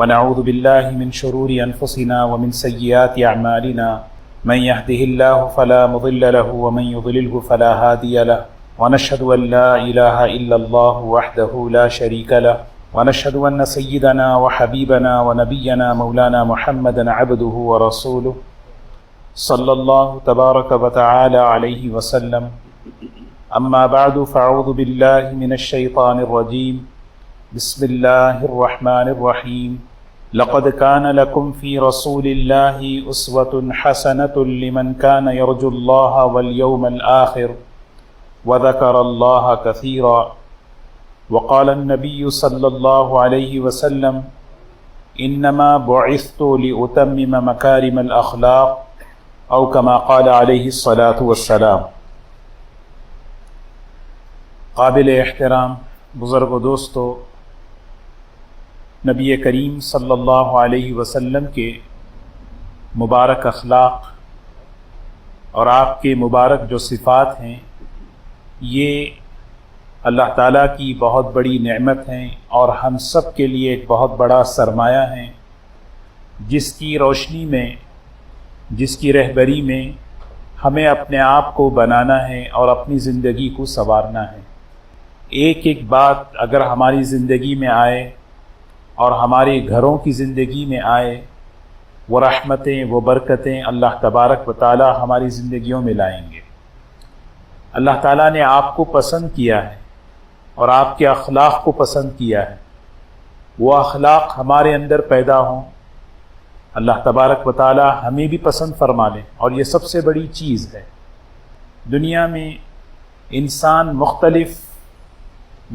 ونعوذ بالله من شرور أنفسنا ومن سيئات أعمالنا من يهده الله فلا مضل له ومن يضلله فلا هادي له ونشهد أن لا إله إلا الله وحده لا شريك له ونشهد أن سيدنا وحبيبنا ونبينا مولانا محمدا عبده ورسوله صلى الله تبارك وتعالى عليه وسلم أما بعد فأعوذ بالله من الشيطان الرجيم بسم الله الرحمن الرحيم لقد كان لكم في رسول الله أسوة حسنة لمن كان يرجو الله واليوم الآخر وذكر الله كثيرا وقال النبي صلى الله عليه وسلم إنما بعثت لأتمم مكارم الأخلاق أو كما قال عليه الصلاة والسلام۔ قابل احترام بزرگ و دوستو، نبی کریم صلی اللہ علیہ وسلم کے مبارک اخلاق اور آپ کے مبارک جو صفات ہیں، یہ اللہ تعالیٰ کی بہت بڑی نعمت ہیں اور ہم سب کے لیے ایک بہت بڑا سرمایہ ہیں، جس کی روشنی میں، جس کی رہبری میں ہمیں اپنے آپ کو بنانا ہے اور اپنی زندگی کو سنوارنا ہے۔ ایک ایک بات اگر ہماری زندگی میں آئے اور ہمارے گھروں کی زندگی میں آئے، وہ رحمتیں، وہ برکتیں اللہ تبارک و تعالی ہماری زندگیوں میں لائیں گے۔ اللہ تعالیٰ نے آپ کو پسند کیا ہے اور آپ کے اخلاق کو پسند کیا ہے، وہ اخلاق ہمارے اندر پیدا ہوں، اللہ تبارک و تعالی ہمیں بھی پسند فرما لیں۔ اور یہ سب سے بڑی چیز ہے۔ دنیا میں انسان مختلف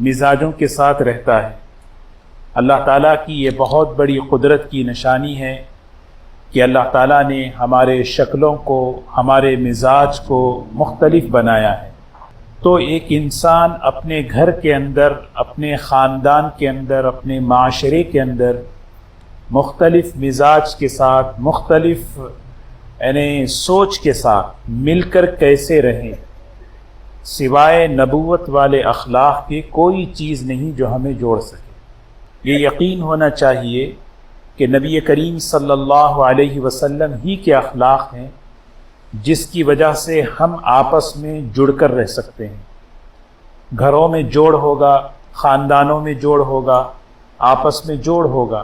مزاجوں کے ساتھ رہتا ہے۔ اللہ تعالیٰ کی یہ بہت بڑی قدرت کی نشانی ہے کہ اللہ تعالیٰ نے ہمارے شکلوں کو، ہمارے مزاج کو مختلف بنایا ہے۔ تو ایک انسان اپنے گھر کے اندر، اپنے خاندان کے اندر، اپنے معاشرے کے اندر مختلف مزاج کے ساتھ، مختلف سوچ کے ساتھ مل کر کیسے رہیں، سوائے نبوت والے اخلاق کے کوئی چیز نہیں جو ہمیں جوڑ سکے۔ یہ یقین ہونا چاہیے کہ نبی کریم صلی اللہ علیہ وسلم ہی کے اخلاق ہیں جس کی وجہ سے ہم آپس میں جڑ کر رہ سکتے ہیں۔ گھروں میں جوڑ ہوگا، خاندانوں میں جوڑ ہوگا، آپس میں جوڑ ہوگا،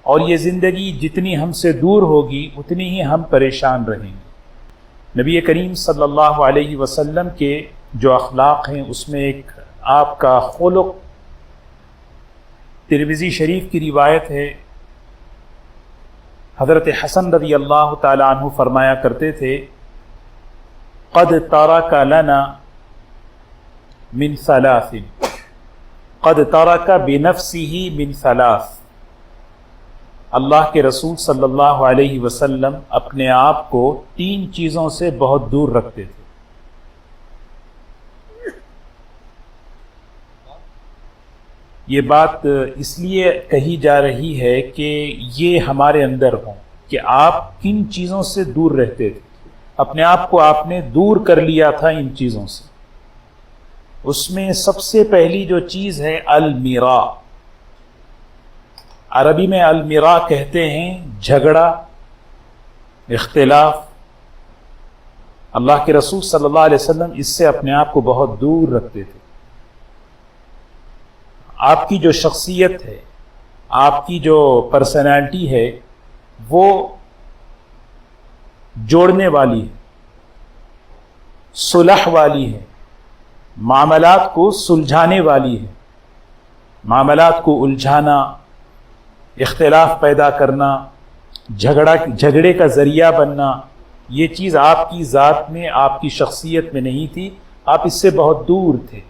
اور یہ زندگی جتنی ہم سے دور ہوگی اتنی ہی ہم پریشان رہیں گے۔ نبی کریم صلی اللہ علیہ وسلم کے جو اخلاق ہیں اس میں ایک آپ کا خلق، ترمذی شریف کی روایت ہے، حضرت حسن رضی اللہ تعالی عنہ فرمایا کرتے تھے، قد ترک لنا من ثلاث، قد ترک بنفسہ من ثلاث۔ اللہ کے رسول صلی اللہ علیہ وسلم اپنے آپ کو 3 چیزوں سے بہت دور رکھتے تھے۔ یہ بات اس لیے کہی جا رہی ہے کہ یہ ہمارے اندر ہوں کہ آپ کن چیزوں سے دور رہتے تھے۔ اپنے آپ کو آپ نے دور کر لیا تھا ان چیزوں سے۔ اس میں سب سے پہلی جو چیز ہے المیرا، عربی میں المیرا کہتے ہیں جھگڑا، اختلاف۔ اللہ کے رسول صلی اللہ علیہ وسلم اس سے اپنے آپ کو بہت دور رکھتے تھے۔ آپ کی جو شخصیت ہے، آپ کی جو پرسنالٹی ہے، وہ جوڑنے والی ہے، صلح والی ہے، معاملات کو سلجھانے والی ہے۔ معاملات کو الجھانا، اختلاف پیدا کرنا، جھگڑے کا ذریعہ بننا، یہ چیز آپ کی ذات میں، آپ کی شخصیت میں نہیں تھی، آپ اس سے بہت دور تھے۔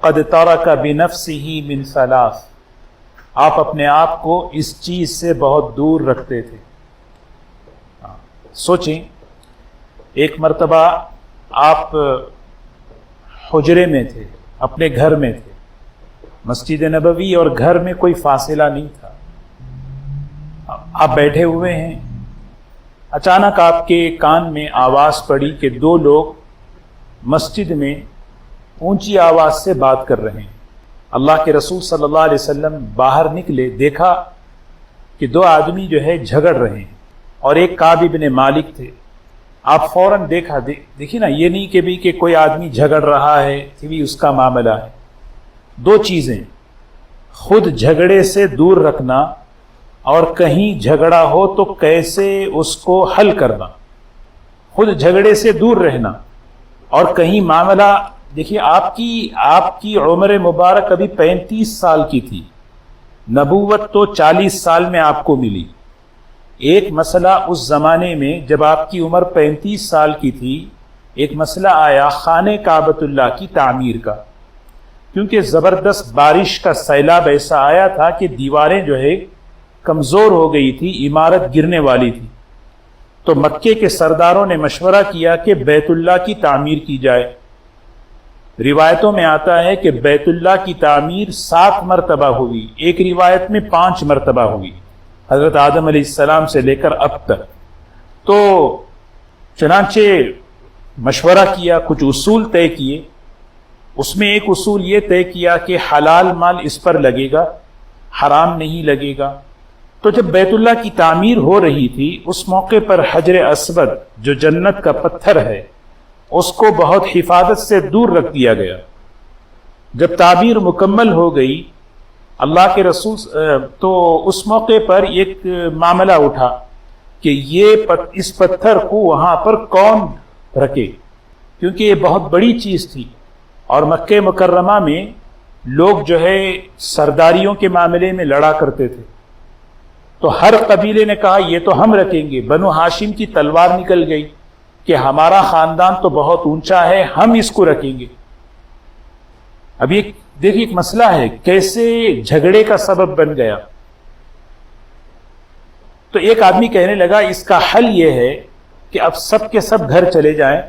قد ترک بنفسہ من ثلاث، آپ اپنے آپ کو اس چیز سے بہت دور رکھتے تھے۔ سوچیں، ایک مرتبہ آپ حجرے میں تھے، اپنے گھر میں تھے، مسجد نبوی اور گھر میں کوئی فاصلہ نہیں تھا، آپ بیٹھے ہوئے ہیں، اچانک آپ کے کان میں آواز پڑی کہ 2 لوگ مسجد میں اونچی آواز سے بات کر رہے ہیں۔ اللہ کے رسول صلی اللہ علیہ وسلم باہر نکلے، دیکھا کہ دو آدمی جو ہے جھگڑ رہے ہیں اور ایک کعب بن مالک تھے. آپ فوراً دیکھیے نا، یہ نہیں کہ بھی کہ کوئی آدمی جھگڑ رہا ہے کہ بھی اس کا معاملہ ہے. دو چیزیں، خود جھگڑے سے دور رکھنا اور کہیں جھگڑا ہو تو کیسے اس کو حل کرنا. خود جھگڑے سے دور رہنا اور کہیں معاملہ. دیکھیے آپ کی عمر مبارک ابھی 35 سال کی تھی، نبوت تو 40 سال میں آپ کو ملی. ایک مسئلہ اس زمانے میں جب آپ کی عمر 35 سال کی تھی، ایک مسئلہ آیا خانہ کعبۃ اللہ کی تعمیر کا، کیونکہ زبردست بارش کا سیلاب ایسا آیا تھا کہ دیواریں جو ہے کمزور ہو گئی تھی، عمارت گرنے والی تھی. تو مکے کے سرداروں نے مشورہ کیا کہ بیت اللہ کی تعمیر کی جائے. روایتوں میں آتا ہے کہ بیت اللہ کی تعمیر 7 مرتبہ ہوئی، ایک روایت میں 5 مرتبہ ہوئی، حضرت آدم علیہ السلام سے لے کر اب تک. تو چنانچہ مشورہ کیا، کچھ اصول طے کیے. اس میں ایک اصول یہ طے کیا کہ حلال مال اس پر لگے گا، حرام نہیں لگے گا. تو جب بیت اللہ کی تعمیر ہو رہی تھی، اس موقع پر حجر اسود جو جنت کا پتھر ہے اس کو بہت حفاظت سے دور رکھ دیا گیا. جب تعمیر مکمل ہو گئی، اللہ کے رسول تو اس موقع پر ایک معاملہ اٹھا کہ اس پتھر کو وہاں پر کون رکھے، کیونکہ یہ بہت بڑی چیز تھی. اور مکہ مکرمہ میں لوگ جو ہے سرداریوں کے معاملے میں لڑا کرتے تھے. تو ہر قبیلے نے کہا یہ تو ہم رکھیں گے. بنو ہاشم کی تلوار نکل گئی کہ ہمارا خاندان تو بہت اونچا ہے، ہم اس کو رکھیں گے. اب یہ دیکھیے ایک مسئلہ ہے کیسے جھگڑے کا سبب بن گیا. تو ایک آدمی کہنے لگا اس کا حل یہ ہے کہ اب سب کے سب گھر چلے جائیں،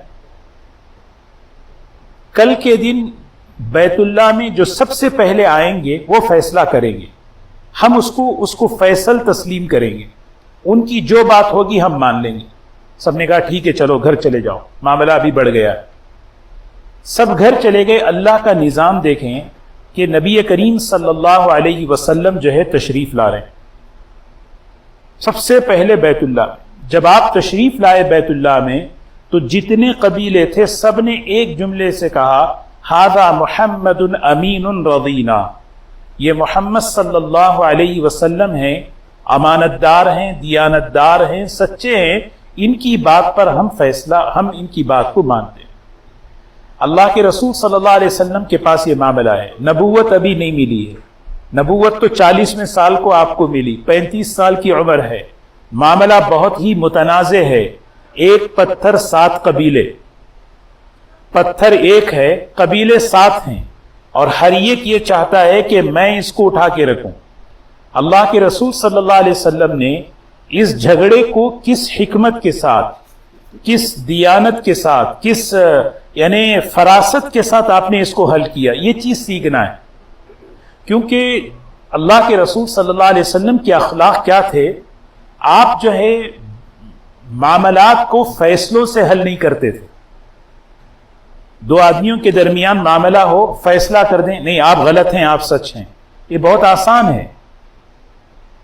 کل کے دن بیت اللہ میں جو سب سے پہلے آئیں گے وہ فیصلہ کریں گے، ہم اس کو فیصل تسلیم کریں گے، ان کی جو بات ہوگی ہم مان لیں گے. سب نے کہا ٹھیک ہے چلو گھر چلے جاؤ. معاملہ ابھی بڑھ گیا، سب گھر چلے گئے. اللہ کا نظام دیکھیں کہ نبی کریم صلی اللہ علیہ وسلم جو ہے تشریف لا رہے ہیں. سب سے پہلے بیت اللہ، جب آپ تشریف لائے بیت اللہ میں تو جتنے قبیلے تھے سب نے ایک جملے سے کہا ھذا محمد امین رضینا، یہ محمد صلی اللہ علیہ وسلم ہیں، امانت دار ہیں، دیانت دار ہیں، سچے ہیں، ان کی بات پر ہم ان کی بات کو مانتے ہیں. اللہ کے رسول صلی اللہ علیہ وسلم کے پاس یہ معاملہ ہے. نبوت ابھی نہیں ملی ہے، نبوت تو 40ویں سال کو آپ کو ملی، 35 سال کی عمر ہے. معاملہ بہت ہی متنازع ہے. ایک پتھر 7 قبیلے، پتھر ایک ہے، قبیلے 7 ہیں، اور ہر ایک یہ چاہتا ہے کہ میں اس کو اٹھا کے رکھوں. اللہ کے رسول صلی اللہ علیہ وسلم نے اس جھگڑے کو کس حکمت کے ساتھ، کس دیانت کے ساتھ، کس یعنی فراست کے ساتھ آپ نے اس کو حل کیا، یہ چیز سیکھنا ہے. کیونکہ اللہ کے رسول صلی اللہ علیہ وسلم کے اخلاق کیا تھے، آپ جو ہے معاملات کو فیصلوں سے حل نہیں کرتے تھے. دو آدمیوں کے درمیان معاملہ ہو، فیصلہ کر دیں نہیں آپ غلط ہیں آپ سچ ہیں، یہ بہت آسان ہے.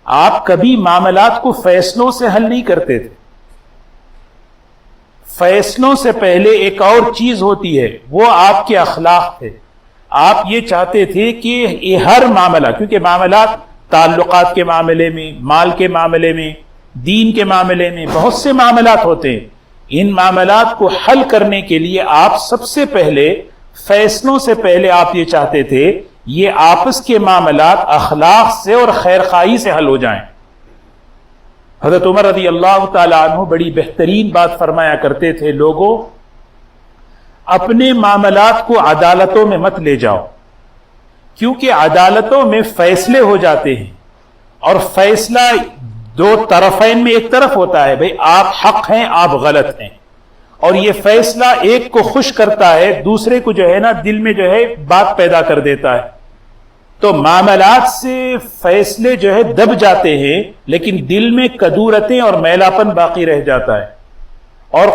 آپ کبھی معاملات کو فیصلوں سے حل نہیں کرتے تھے. فیصلوں سے پہلے ایک اور چیز ہوتی ہے، وہ آپ کے اخلاق تھے. آپ یہ چاہتے تھے کہ یہ ہر معاملہ، کیونکہ معاملات تعلقات کے معاملے میں، مال کے معاملے میں، دین کے معاملے میں بہت سے معاملات ہوتے ہیں. ان معاملات کو حل کرنے کے لیے آپ سب سے پہلے فیصلوں سے پہلے آپ یہ چاہتے تھے یہ آپس کے معاملات اخلاق سے اور خیرخواہی سے حل ہو جائیں. حضرت عمر رضی اللہ تعالی عنہ بڑی بہترین بات فرمایا کرتے تھے، لوگوں اپنے معاملات کو عدالتوں میں مت لے جاؤ، کیونکہ عدالتوں میں فیصلے ہو جاتے ہیں، اور فیصلہ دو طرفین میں ایک طرف ہوتا ہے، بھئی آپ حق ہیں آپ غلط ہیں، اور یہ فیصلہ ایک کو خوش کرتا ہے، دوسرے کو جو ہے نا دل میں جو ہے بات پیدا کر دیتا ہے. تو معاملات سے فیصلے جو ہے دب جاتے ہیں، لیکن دل میں کدورتیں اور میلاپن باقی رہ جاتا ہے. اور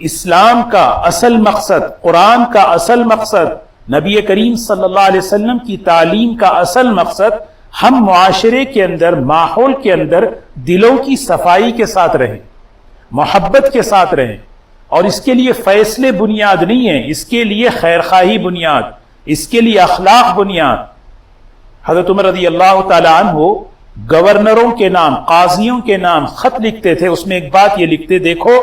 اسلام کا اصل مقصد، قرآن کا اصل مقصد، نبی کریم صلی اللہ علیہ وسلم کی تعلیم کا اصل مقصد ہم معاشرے کے اندر، ماحول کے اندر دلوں کی صفائی کے ساتھ رہیں، محبت کے ساتھ رہیں، اور اس کے لیے فیصلے بنیاد نہیں ہیں، اس کے لیے خیرخواہی بنیاد، اس کے لیے اخلاق بنیاد۔ حضرت عمر رضی اللہ تعالی عنہ گورنروں کے نام، قاضیوں کے نام خط لکھتے تھے، اس میں ایک بات یہ لکھتے، دیکھو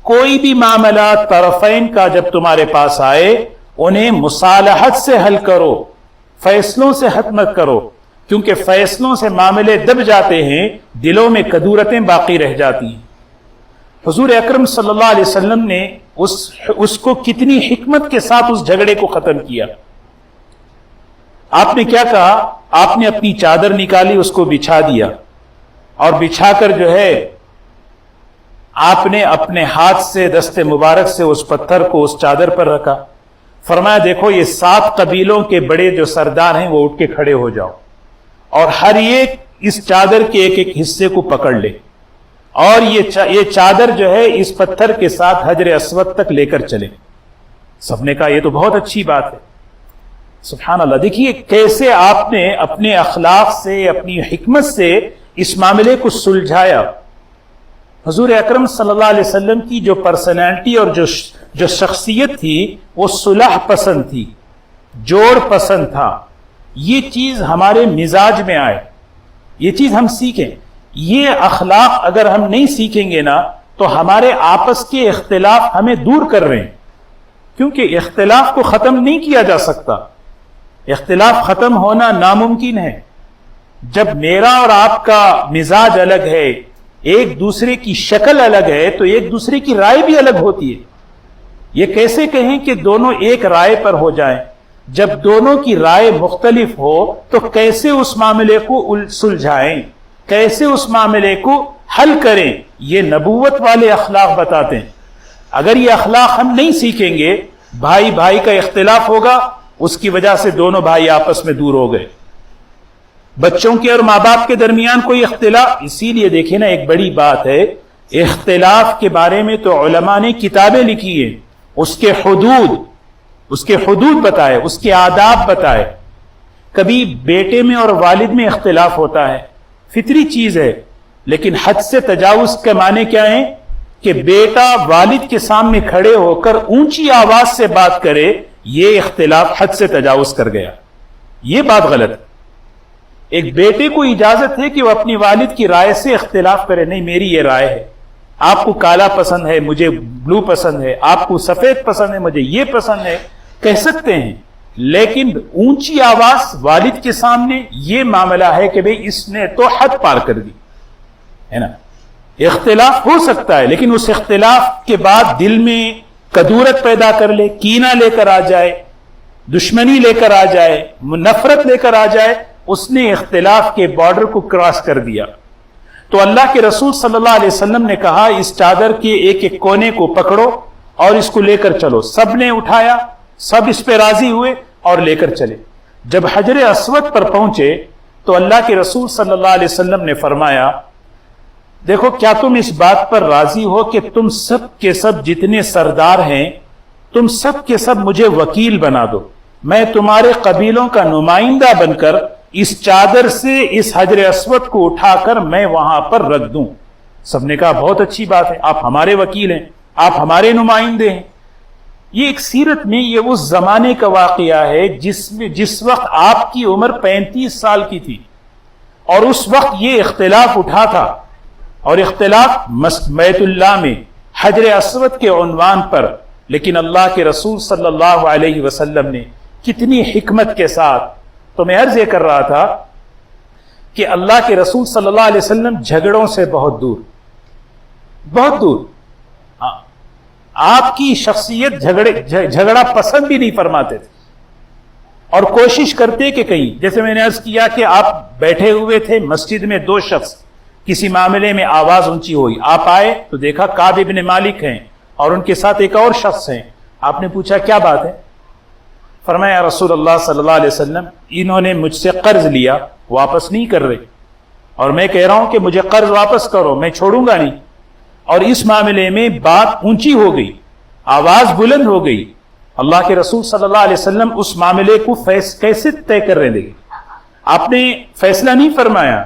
کوئی بھی معاملہ طرفین کا جب تمہارے پاس آئے انہیں مصالحت سے حل کرو، فیصلوں سے حل مت کرو، کیونکہ فیصلوں سے معاملے دب جاتے ہیں، دلوں میں کدورتیں باقی رہ جاتی ہیں۔ حضور اکرم صلی اللہ علیہ وسلم نے اس کو کتنی حکمت کے ساتھ اس جھگڑے کو ختم کیا۔ آپ نے کیا کہا؟ آپ نے اپنی چادر نکالی، اس کو بچھا دیا، اور بچھا کر جو ہے آپ نے اپنے ہاتھ سے، دست مبارک سے اس پتھر کو اس چادر پر رکھا، فرمایا دیکھو یہ 7 قبیلوں کے بڑے جو سردار ہیں وہ اٹھ کے کھڑے ہو جاؤ، اور ہر ایک اس چادر کے ایک ایک حصے کو پکڑ لے، اور یہ چادر جو ہے اس پتھر کے ساتھ حجر اسود تک لے کر چلے۔ سب نے کہا یہ تو بہت اچھی بات ہے۔ سبحان اللہ، دیکھیے کیسے آپ نے اپنے اخلاق سے، اپنی حکمت سے اس معاملے کو سلجھایا۔ حضور اکرم صلی اللہ علیہ وسلم کی جو پرسنالٹی اور جو شخصیت تھی وہ صلح پسند تھی، جوڑ پسند تھا۔ یہ چیز ہمارے مزاج میں آئے، یہ چیز ہم سیکھیں۔ یہ اخلاق اگر ہم نہیں سیکھیں گے نا تو ہمارے آپس کے اختلاف ہمیں دور کر رہے ہیں، کیونکہ اختلاف کو ختم نہیں کیا جا سکتا، اختلاف ختم ہونا ناممکن ہے۔ جب میرا اور آپ کا مزاج الگ ہے، ایک دوسرے کی شکل الگ ہے، تو ایک دوسرے کی رائے بھی الگ ہوتی ہے۔ یہ کیسے کہیں کہ دونوں ایک رائے پر ہو جائیں؟ جب دونوں کی رائے مختلف ہو تو کیسے اس معاملے کو سلجھائیں، کیسے اس معاملے کو حل کریں؟ یہ نبوت والے اخلاق بتاتے ہیں۔ اگر یہ اخلاق ہم نہیں سیکھیں گے، بھائی بھائی کا اختلاف ہوگا، اس کی وجہ سے دونوں بھائی آپس میں دور ہو گئے۔ بچوں کے اور ماں باپ کے درمیان کوئی اختلاف، اسی لیے دیکھیں نا ایک بڑی بات ہے، اختلاف کے بارے میں تو علماء نے کتابیں لکھی ہیں، اس کے حدود بتائے، اس کے آداب بتائے۔ کبھی بیٹے میں اور والد میں اختلاف ہوتا ہے، فطری چیز ہے، لیکن حد سے تجاوز کے معنی کیا ہے کہ بیٹا والد کے سامنے کھڑے ہو کر اونچی آواز سے بات کرے، یہ اختلاف حد سے تجاوز کر گیا، یہ بات غلط ہے۔ ایک بیٹے کو اجازت ہے کہ وہ اپنی والد کی رائے سے اختلاف کرے، نہیں میری یہ رائے ہے، آپ کو کالا پسند ہے، مجھے بلو پسند ہے، آپ کو سفید پسند ہے، مجھے یہ پسند ہے، کہہ سکتے ہیں، لیکن اونچی آواز والد کے سامنے یہ معاملہ ہے کہ بھئی اس نے تو حد پار کر دی ہے نا۔ اختلاف ہو سکتا ہے، لیکن اس اختلاف کے بعد دل میں کدورت پیدا کر لے، کینہ لے کر آ جائے، دشمنی لے کر آ جائے، نفرت لے کر آ جائے، اس نے اختلاف کے بارڈر کو کراس کر دیا۔ تو اللہ کے رسول صلی اللہ علیہ وسلم نے کہا اس چادر کے ایک ایک کونے کو پکڑو اور اس کو لے کر چلو۔ سب نے اٹھایا، سب اس پہ راضی ہوئے اور لے کر چلے۔ جب حجر اسود پر پہنچے تو اللہ کے رسول صلی اللہ علیہ وسلم نے فرمایا دیکھو کیا تم اس بات پر راضی ہو کہ تم سب کے سب جتنے سردار ہیں تم سب کے سب مجھے وکیل بنا دو، میں تمہارے قبیلوں کا نمائندہ بن کر اس چادر سے اس حجر اسود کو اٹھا کر میں وہاں پر رکھ دوں۔ سب نے کہا بہت اچھی بات ہے، آپ ہمارے وکیل ہیں، آپ ہمارے نمائندے ہیں۔ یہ ایک سیرت میں یہ اس زمانے کا واقعہ ہے جس وقت آپ کی عمر 35 سال کی تھی، اور اس وقت یہ اختلاف اٹھا تھا، اور اختلاف بیت اللہ میں حجر اسود کے عنوان پر، لیکن اللہ کے رسول صلی اللہ علیہ وسلم نے کتنی حکمت کے ساتھ، تو میں عرض یہ کر رہا تھا کہ اللہ کے رسول صلی اللہ علیہ وسلم جھگڑوں سے بہت دور، بہت دور۔ آپ کی شخصیت جھگڑا پسند بھی نہیں فرماتے تھے، اور کوشش کرتے کہ کہیں، جیسے میں نے عرض کیا کہ آپ بیٹھے ہوئے تھے مسجد میں، 2 شخص کسی معاملے میں آواز اونچی ہوئی، آپ آئے تو دیکھا کعب ابن مالک ہیں اور ان کے ساتھ ایک اور شخص ہیں۔ آپ نے پوچھا کیا بات ہے؟ فرمایا رسول اللہ صلی اللہ علیہ وسلم انہوں نے مجھ سے قرض لیا، واپس نہیں کر رہے، اور میں کہہ رہا ہوں کہ مجھے قرض واپس کرو، میں چھوڑوں گا نہیں، اور اس معاملے میں بات اونچی ہو گئی، آواز بلند ہو گئی۔ اللہ کے رسول صلی اللہ علیہ وسلم اس معاملے کو کیسے طے کر رہے تھے؟ آپ نے فیصلہ نہیں فرمایا،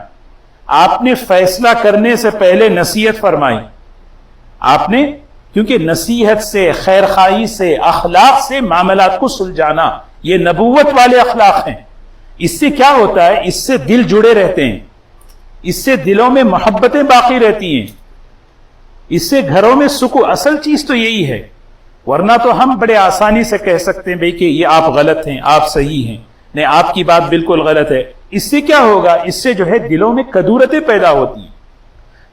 آپ نے فیصلہ کرنے سے پہلے نصیحت فرمائی. آپ نے، کیونکہ نصیحت سے، خیر خواہی سے، اخلاق سے معاملات کو سلجھانا، یہ نبوت والے اخلاق ہیں. اس سے کیا ہوتا ہے؟ اس سے دل جڑے رہتے ہیں، اس سے دلوں میں محبتیں باقی رہتی ہیں، اس سے گھروں میں سکون. اصل چیز تو یہی ہے. ورنہ تو ہم بڑے آسانی سے کہہ سکتے ہیں بھئی کہ یہ آپ غلط ہیں، آپ صحیح ہیں، نہیں آپ کی بات بالکل غلط ہے. اس سے کیا ہوگا؟ اس سے جو ہے دلوں میں کدورتیں پیدا ہوتی ہیں.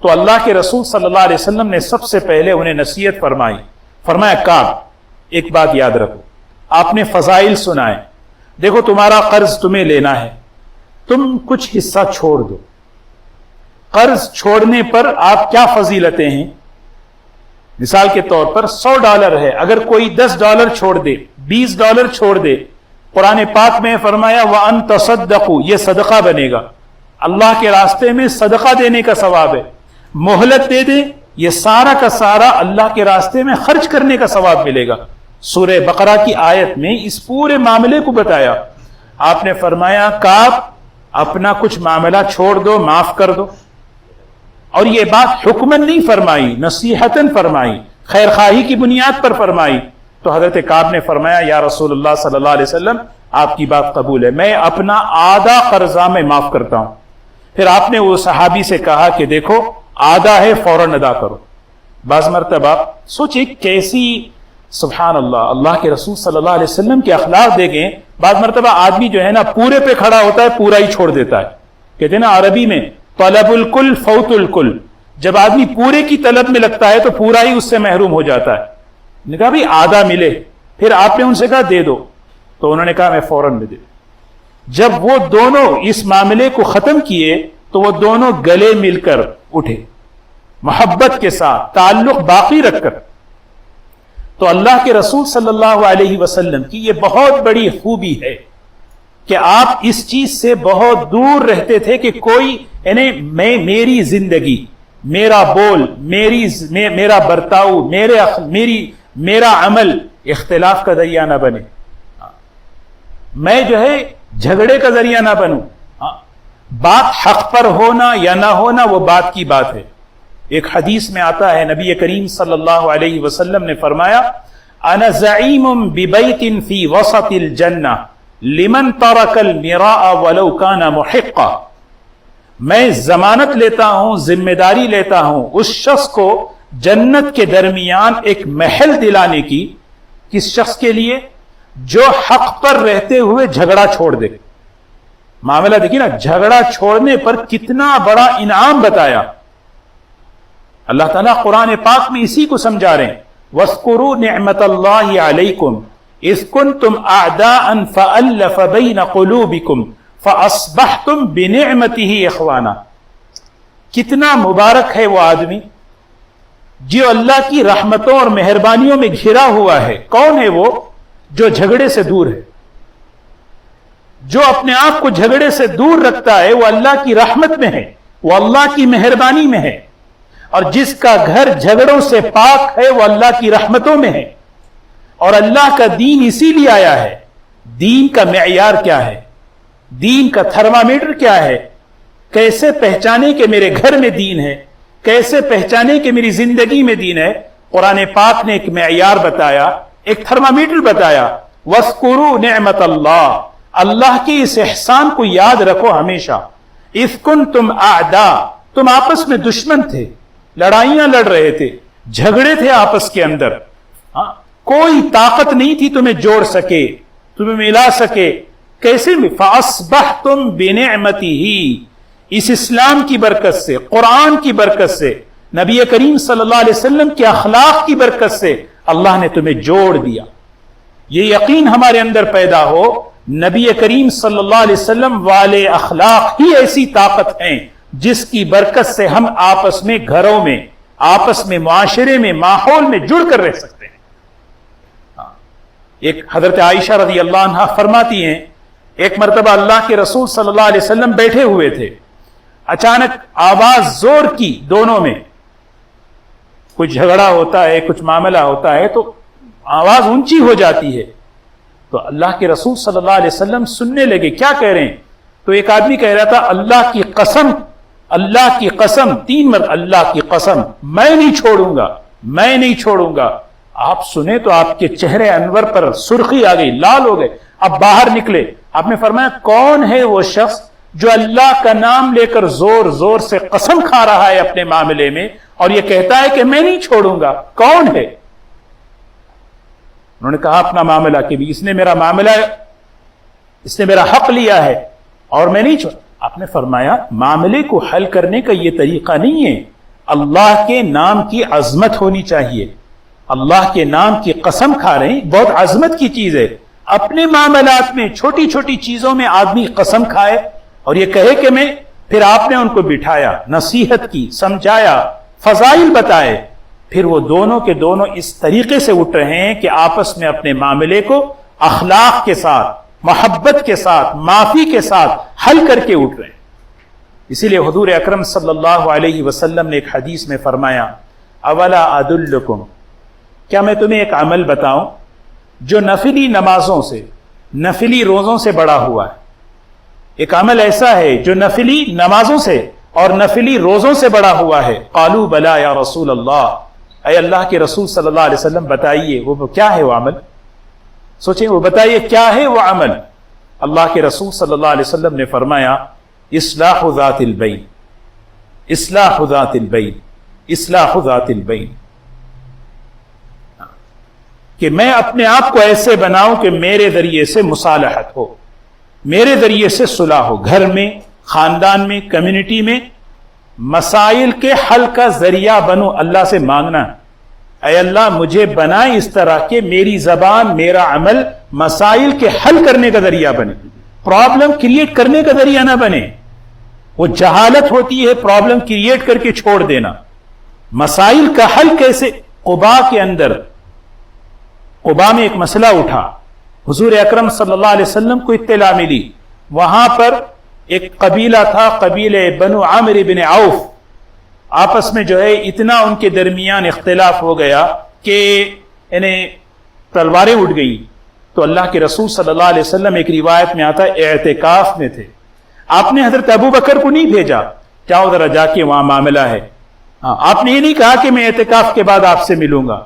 تو اللہ کے رسول صلی اللہ علیہ وسلم نے سب سے پہلے انہیں نصیحت فرمائی. فرمایا کعب، ایک بات یاد رکھو. آپ نے فضائل سنائے. دیکھو تمہارا قرض تمہیں لینا ہے، تم کچھ حصہ چھوڑ دو. قرض چھوڑنے پر آپ کیا فضیلتیں ہیں؟ مثال کے طور پر $100 ہے، اگر کوئی $10 چھوڑ دے، $20 چھوڑ دے، قرآن پاک میں فرمایا وَأَن تَصَدَّقُوا، یہ صدقہ بنے گا. اللہ کے راستے میں صدقہ دینے کا ثواب ہے. مہلت دے دیں، یہ سارا کا سارا اللہ کے راستے میں خرچ کرنے کا ثواب ملے گا. سورہ بقرہ کی آیت میں اس پورے معاملے کو بتایا. آپ نے فرمایا کعب اپنا کچھ معاملہ چھوڑ دو، معاف کر دو. اور یہ بات حکمن نہیں فرمائی، نصیحتن فرمائی، خیر خواہی کی بنیاد پر فرمائی. تو حضرت کعب نے فرمایا یا رسول اللہ صلی اللہ علیہ وسلم، آپ کی بات قبول ہے، میں اپنا آدھا قرضہ میں معاف کرتا ہوں. پھر آپ نے وہ صحابی سے کہا کہ دیکھو آدھا ہے، فوراً ادا کرو. بعض مرتبہ سوچیں کیسی، سبحان اللہ، اللہ کے رسول صلی اللہ علیہ وسلم کے اخلاق دیکھیں. بعض مرتبہ آدمی جو ہے نا پورے پہ کھڑا ہوتا ہے، پورا ہی چھوڑ دیتا ہے. کہتے ہیں نا عربی میں طلب الکل فوت الکل، جب آدمی پورے کی طلب میں لگتا ہے تو پورا ہی اس سے محروم ہو جاتا ہے. نے کہا بھی آدھا ملے. پھر آپ نے ان سے کہا دے دو، تو انہوں نے کہا میں فوراً دے دوں. جب وہ دونوں اس معاملے کو ختم کیے تو وہ دونوں گلے مل کر اٹھے، محبت کے ساتھ، تعلق باقی رکھ کر. تو اللہ کے رسول صلی اللہ علیہ وسلم کی یہ بہت بڑی خوبی ہے کہ آپ اس چیز سے بہت دور رہتے تھے کہ کوئی یعنی میری زندگی، میرا بول، میرا برتاؤ، میرا عمل اختلاف کا ذریعہ نہ بنے، میں جو ہے جھگڑے کا ذریعہ نہ بنوں. بات حق پر ہونا یا نہ ہونا وہ بات کی بات ہے. ایک حدیث میں آتا ہے نبی کریم صلی اللہ علیہ وسلم نے فرمایا انا زعیم ببیت فی وسط الجنہ لمن ترک المراء ولو کان محقا. میں ضمانت لیتا ہوں، ذمہ داری لیتا ہوں اس شخص کو جنت کے درمیان ایک محل دلانے کی. کس شخص کے لیے؟ جو حق پر رہتے ہوئے جھگڑا چھوڑ دے. معاملہ دیکھیے نا، جھگڑا چھوڑنے پر کتنا بڑا انعام بتایا اللہ تعالیٰ قرآن پاک میں. اسی کو سمجھا رہے ہیں وَاذْكُرُوا نِعْمَةَ اللَّهِ عَلَيْكُمْ إِذْ كُنْتُمْ أَعْدَاءً فَأَلَّفَ بَيْنَ قُلُوبِكُمْ فَأَصْبَحْتُمْ بِنِعْمَتِهِ إِخْوَانًا. کتنا مبارک ہے وہ آدمی جو اللہ کی رحمتوں اور مہربانیوں میں گھرا ہوا ہے. کون ہے وہ؟ جو جھگڑے سے دور ہے، جو اپنے آپ کو جھگڑے سے دور رکھتا ہے، وہ اللہ کی رحمت میں ہے، وہ اللہ کی مہربانی میں ہے. اور جس کا گھر جھگڑوں سے پاک ہے وہ اللہ کی رحمتوں میں ہے. اور اللہ کا دین اسی لیے آیا ہے. دین کا معیار کیا ہے؟ دین کا تھرمامیٹر کیا ہے؟ کیسے پہچانے کہ میرے گھر میں دین ہے، کیسے پہچانے کہ میری زندگی میں دین ہے؟ قرآن پاک نے ایک معیار بتایا، ایک تھرمامیٹر بتایا. وَاذْكُرُوا نِعْمَةَ اللَّهِ، اللہ کے اس احسان کو یاد رکھو ہمیشہ. اِذْ كُنْتُمْ أَعْدَاء، تم آپس میں دشمن تھے، لڑائیاں لڑ رہے تھے، جھگڑے تھے آپس کے اندر. کوئی طاقت نہیں تھی تمہیں جوڑ سکے، تمہیں ملا سکے. کیسے؟ فَأَصْبَحْتُمْ بِنِعْمَتِهِ، اس اسلام کی برکت سے، قرآن کی برکت سے، نبی کریم صلی اللہ علیہ وسلم کے اخلاق کی برکت سے اللہ نے تمہیں جوڑ دیا. یہ یقین ہمارے اندر پیدا ہو نبی کریم صلی اللہ علیہ وسلم والے اخلاق ہی ایسی طاقت ہیں جس کی برکت سے ہم آپس میں، گھروں میں، آپس میں، معاشرے میں، ماحول میں جڑ کر رہ سکتے ہیں. ایک حضرت عائشہ رضی اللہ عنہا فرماتی ہیں ایک مرتبہ اللہ کے رسول صلی اللہ علیہ وسلم بیٹھے ہوئے تھے، اچانک آواز زور کی، دونوں میں کچھ جھگڑا ہوتا ہے، کچھ معاملہ ہوتا ہے تو آواز اونچی ہو جاتی ہے. تو اللہ کے رسول صلی اللہ علیہ وسلم سننے لگے کیا کہہ رہے ہیں. تو ایک آدمی کہہ رہا تھا اللہ کی قسم، اللہ کی قسم، 3 مرتبہ اللہ کی قسم، میں نہیں چھوڑوں گا، میں نہیں چھوڑوں گا۔ آپ سنے تو آپ کے چہرے انور پر سرخی آ گئی، لال ہو گئے۔ اب باہر نکلے، آپ نے فرمایا کون ہے وہ شخص جو اللہ کا نام لے کر زور زور سے قسم کھا رہا ہے اپنے معاملے میں اور یہ کہتا ہے کہ میں نہیں چھوڑوں گا؟ کون ہے؟ انہوں نے کہا اپنا معاملہ کہ بھی اس نے میرا معاملہ، اس نے میرا حق لیا ہے اور میں نہیں چھوڑ۔ آپ نے فرمایا معاملے کو حل کرنے کا یہ طریقہ نہیں ہے، اللہ کے نام کی عظمت ہونی چاہیے۔ اللہ کے نام کی قسم کھا رہے ہیں، بہت عظمت کی چیز ہے۔ اپنے معاملات میں چھوٹی چھوٹی چیزوں میں آدمی قسم کھائے اور یہ کہے کہ میں، پھر آپ نے ان کو بٹھایا، نصیحت کی، سمجھایا، فضائل بتائے، پھر وہ دونوں کے دونوں اس طریقے سے اٹھ رہے ہیں کہ آپس میں اپنے معاملے کو اخلاق کے ساتھ، محبت کے ساتھ، معافی کے ساتھ حل کر کے اٹھ رہے ہیں۔ اسی لیے حضور اکرم صلی اللہ علیہ وسلم نے ایک حدیث میں فرمایا اولا ادلکم، کیا میں تمہیں ایک عمل بتاؤں جو نفلی نمازوں سے، نفلی روزوں سے بڑا ہوا ہے؟ ایک عمل ایسا ہے جو نفلی نمازوں سے اور نفلی روزوں سے بڑا ہوا ہے۔ قالوا بلا یا رسول اللہ، اے اللہ کے رسول صلی اللہ علیہ وسلم بتائیے وہ کیا ہے وہ عمل؟ سوچیں، وہ بتائیے کیا ہے وہ عمل؟ اللہ کے رسول صلی اللہ علیہ وسلم نے فرمایا اصلاح ذات البین، اصلاح ذات البین، اصلاح ذات البین، کہ میں اپنے آپ کو ایسے بناؤں کہ میرے ذریعے سے مصالحت ہو، میرے ذریعے سے صلح ہو، گھر میں، خاندان میں، کمیونٹی میں، مسائل کے حل کا ذریعہ بنو، اللہ سے مانگنا، اے اللہ مجھے بنائے اس طرح کہ میری زبان، میرا عمل مسائل کے حل کرنے کا ذریعہ بنے، پرابلم کریٹ کرنے کا ذریعہ نہ بنے۔ وہ جہالت ہوتی ہے پرابلم کریٹ کر کے چھوڑ دینا۔ مسائل کا حل کیسے؟ قباء کے اندر، قباء میں ایک مسئلہ اٹھا، حضور اکرم صلی اللہ علیہ وسلم کو اطلاع ملی، وہاں پر ایک قبیلہ تھا، قبیلہ بنو عامر بن عوف، آپس میں جو ہے اتنا ان کے درمیان اختلاف ہو گیا کہ انہیں تلواریں اٹھ گئی۔ تو اللہ کے رسول صلی اللہ علیہ وسلم، ایک روایت میں آتا ہے، اعتکاف میں تھے۔ آپ نے حضرت ابو بکر کو نہیں بھیجا جاؤ ذرا جا کے وہاں معاملہ ہے، آپ نے یہ نہیں کہا کہ میں اعتکاف کے بعد آپ سے ملوں گا،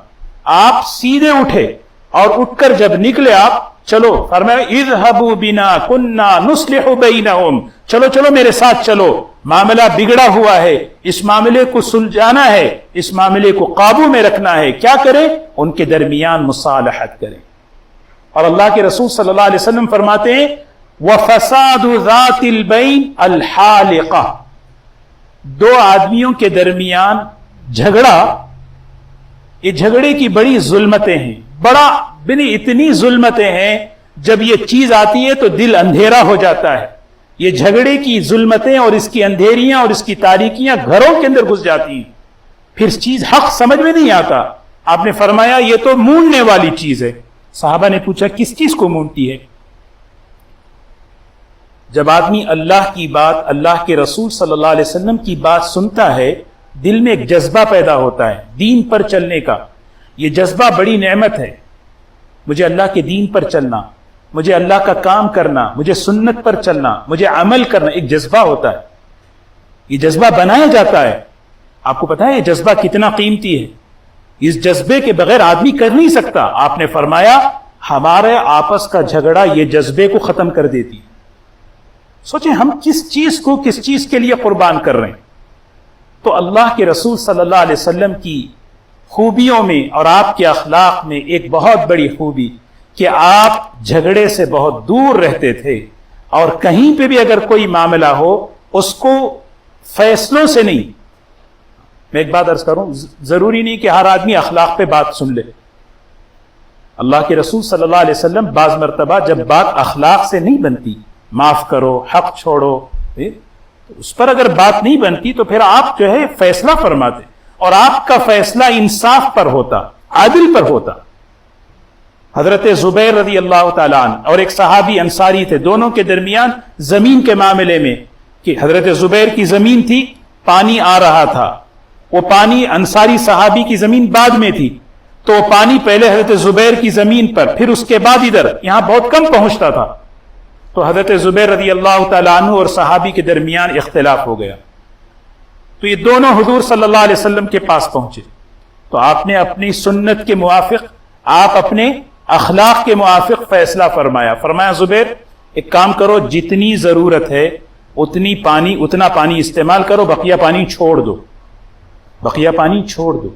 آپ سیدھے اٹھے اور اٹھ کر جب نکلے آپ، چلو، فرمایا اذهبوا بنا كنا نصلح بينهم، چلو چلو میرے ساتھ چلو، معاملہ بگڑا ہوا ہے، اس معاملے کو سلجھانا ہے، اس معاملے کو قابو میں رکھنا ہے، کیا کریں؟ ان کے درمیان مصالحت کریں۔ اور اللہ کے رسول صلی اللہ علیہ وسلم فرماتے ہیں وَفَسَادُ ذَاتِ الْبَيْنِ الْحَالِقَةِ، دو آدمیوں کے درمیان جھگڑا، یہ جھگڑے کی بڑی ظلمتیں ہیں، بڑا بنی اتنی ظلمتیں ہیں، جب یہ چیز آتی ہے تو دل اندھیرا ہو جاتا ہے۔ یہ جھگڑے کی ظلمتیں اور اس کی اندھیریاں اور اس کی تاریکیاں گھروں کے اندر گھس جاتی ہیں، پھر چیز حق سمجھ میں نہیں آتا۔ آپ نے فرمایا یہ تو موننے والی چیز ہے۔ صحابہ نے پوچھا کس چیز کو مونتی ہے؟ جب آدمی اللہ کی بات، اللہ کے رسول صلی اللہ علیہ وسلم کی بات سنتا ہے، دل میں ایک جذبہ پیدا ہوتا ہے دین پر چلنے کا۔ یہ جذبہ بڑی نعمت ہے، مجھے اللہ کے دین پر چلنا، مجھے اللہ کا کام کرنا، مجھے سنت پر چلنا، مجھے عمل کرنا، ایک جذبہ ہوتا ہے، یہ جذبہ بنایا جاتا ہے۔ آپ کو پتا ہے یہ جذبہ کتنا قیمتی ہے؟ اس جذبے کے بغیر آدمی کر نہیں سکتا۔ آپ نے فرمایا ہمارے آپس کا جھگڑا یہ جذبے کو ختم کر دیتی ہے۔ سوچیں ہم کس چیز کے لیے قربان کر رہے ہیں۔ تو اللہ کے رسول صلی اللہ علیہ وسلم کی خوبیوں میں اور آپ کے اخلاق میں ایک بہت بڑی خوبی کہ آپ جھگڑے سے بہت دور رہتے تھے، اور کہیں پہ بھی اگر کوئی معاملہ ہو اس کو فیصلوں سے نہیں۔ میں ایک بات عرض کروں، ضروری نہیں کہ ہر آدمی اخلاق پہ بات سن لے۔ اللہ کے رسول صلی اللہ علیہ وسلم بعض مرتبہ جب بات اخلاق سے نہیں بنتی، معاف کرو، حق چھوڑو، اس پر اگر بات نہیں بنتی تو پھر آپ جو ہے فیصلہ فرماتے، اور آپ کا فیصلہ انصاف پر ہوتا، عادل پر ہوتا۔ حضرت زبیر رضی اللہ تعالیٰ عنہ اور ایک صحابی انصاری تھے، دونوں کے درمیان زمین کے معاملے میں، کہ حضرت زبیر کی زمین تھی، پانی آ رہا تھا، وہ پانی انصاری صحابی کی زمین بعد میں تھی، تو پانی پہلے حضرت زبیر کی زمین پر، پھر اس کے بعد ادھر، یہاں بہت کم پہنچتا تھا۔ تو حضرت زبیر رضی اللہ تعالیٰ عنہ اور صحابی کے درمیان اختلاف ہو گیا. تو یہ دونوں حضور صلی اللہ علیہ وسلم کے پاس پہنچے. تو آپ نے اپنی سنت کے موافق، آپ اپنے اخلاق کے موافق فیصلہ فرمایا. فرمایا زبیر ایک کام کرو، جتنی ضرورت ہے اتنا پانی استعمال کرو، بقیہ پانی چھوڑ دو، بقیہ پانی چھوڑ دو.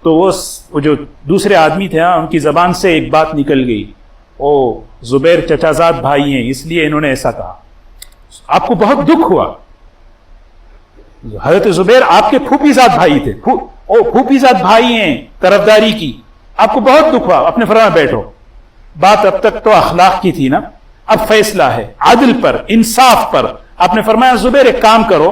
تو وہ جو دوسرے آدمی تھے ان کی زبان سے ایک بات نکل گئی، او زبیر چچا زاد بھائی ہیں اس لیے انہوں نے ایسا کہا. آپ کو بہت دکھ ہوا. حضرت زبیر آپ کے پھوپھی زاد بھائی تھے، پھوپھی زاد بھائی ہیں طرفداری کی. آپ کو بہت دکھ ہوا. آپ نے فرمایا بیٹھو، بات اب تک تو اخلاق کی تھی نا، اب فیصلہ ہے عدل پر، انصاف پر. آپ نے فرمایا زبیر ایک کام کرو،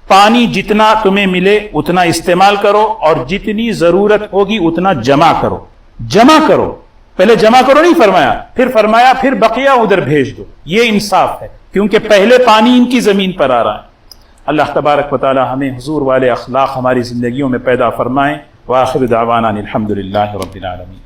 پانی جتنا تمہیں ملے اتنا استعمال کرو اور جتنی ضرورت ہوگی اتنا جمع کرو. جمع کرو، پہلے جمع کرو نہیں فرمایا، پھر فرمایا پھر بقیہ ادھر بھیج دو. یہ انصاف ہے کیونکہ پہلے پانی ان کی زمین پر آ رہا ہے. اللہ تبارک و تعالی ہمیں حضور والے اخلاق ہماری زندگیوں میں پیدا فرمائیں. وآخر دعوانا الحمد للہ رب العالمین.